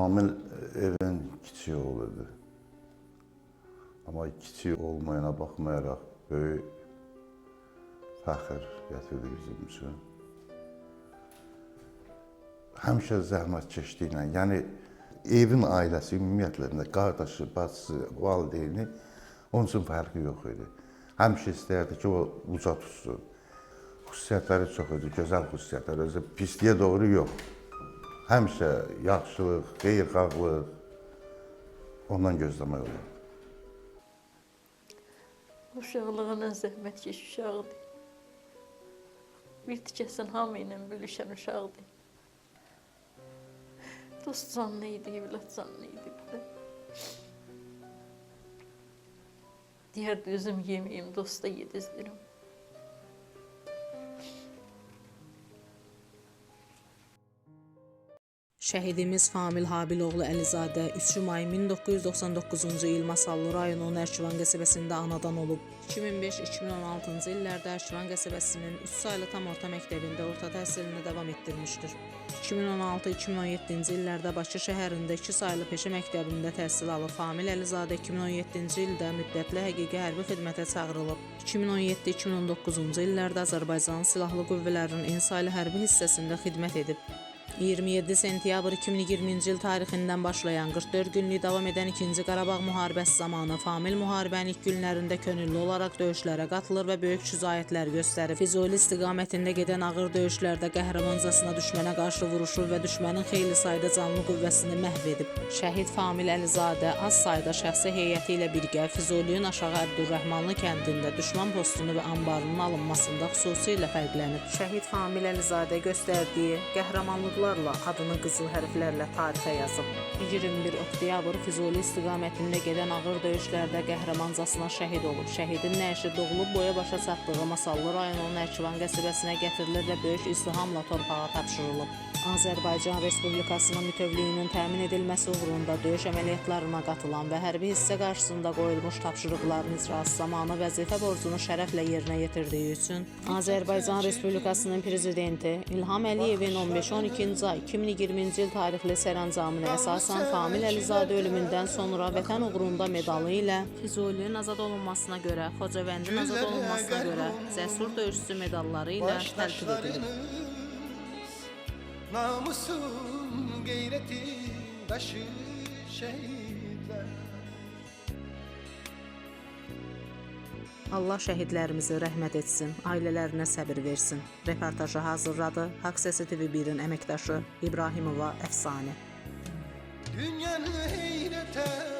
Famil evin kiçik oğludur. Amma kiçik olmayana baxmayaraq böyük fəxr gətirdi bizim üçün. Həmişə zəhmətkeşliklə, yəni evin ailəsi ümumiyyətlə, qardaşı, bacısı, valideyni onun üçün fərqi yox idi. Həmişə istəyərdi ki, o uca tutsun. Xüsusiyyətləri çox idi, gözəl xüsusiyyətləri, özü pisliyə doğru yox. Həmişə yaxşılıq, xeyirxahlıq ondan gözləmək olur. Uşaqlığına zəhmətkeş uşaqdır. Bir tikəsin hamı ilə bölüşən uşaqdır. Dost canlı idi, evlat canlı idi. Deyərdi, özüm yeməyim, dosta yedizdirim. Şəhidimiz Famil Habiloğlu Əlizadə 3 may 1999-cu il Masallı rayonu Nərkivan qəsəbəsində anadan olub. 2005-2016-cı illərdə Nərkivan qəsəbəsinin 3 saylı tam orta məktəbində orta təhsilini davam etdirmişdir. 2016-2017-ci illərdə Bakı şəhərində 2 saylı peşə məktəbində təhsil alıb. Famil Əlizadə 2017-ci ildə müddətli həqiqi hərbi xidmətə çağırılıb. 2017-2019-cu illərdə Azərbaycan Silahlı Qüvvələrinin en saylı hərbi hissəsində xidmət edib. 27 sentyabr 2020-ci il tarixindən başlayan 44 günlük davam edən 2-ci Qarabağ müharibəsi zamanı Famil müharibənin ilk günlərində könüllü olaraq döyüşlərə qatılır və böyük şücaətlər göstərib. Füzuli istiqamətində gedən ağır döyüşlərdə qəhrəmancasına düşmənə qarşı vuruşur və düşmənin xeyli sayda canlı qüvvəsini məhv edib. Şəhid Famil Əlizadə az sayda şəxsi heyəti ilə birgə Füzuliyin Aşağı Əbdurrəhmanlı kəndində düşmən postunu və anbarının alınmasında xüsusilə fərqlənib. Şəhid Famil Əlizadə göstərdiyi qəhrəmanlıqlarla adını qızıl hərflərlə tarixə yazıb. 21 oktyabr Füzuli istiqamətində gedən ağır döyüşlərdə qəhrəmancasına şəhid olub. Şəhidin nəşi doğulub boya başa çatdığı Masallı rayonunun Nərkivan qəsəbəsinə gətirilir və böyük izdihamla torpağa tapşırılıb. Azərbaycan Respublikasının bütövlüyünün təmin edilməsi uğrunda döyüş əməliyyatlarına qatılan və hərbi hissə qarşısında qoyulmuş tapşırıqların icrası zamanı vəzifə borcunu şərəflə yerinə yetirdiyi üçün Azərbaycan Respublikasının Prezidenti İlham Əliyevin 15-12-ci ay 2020-ci il tarixli sərəncamına əsasən Famil Əlizadə ölümündən sonra vətən uğrunda medalı ilə Füzulinin azad olunmasına görə, Xocavəndin azad olunmasına görə cəsur döyüşçü medalları ilə təltif edilib. Namusun gayreti taşı şehitler. Allah şəhidlərimizi rəhmət etsin, ailələrinə səbir versin. Reportajı hazırladı Haqq Səsi TV1-in əməkdaşı İbrahimova Əfsanə. Dünyanı heyrete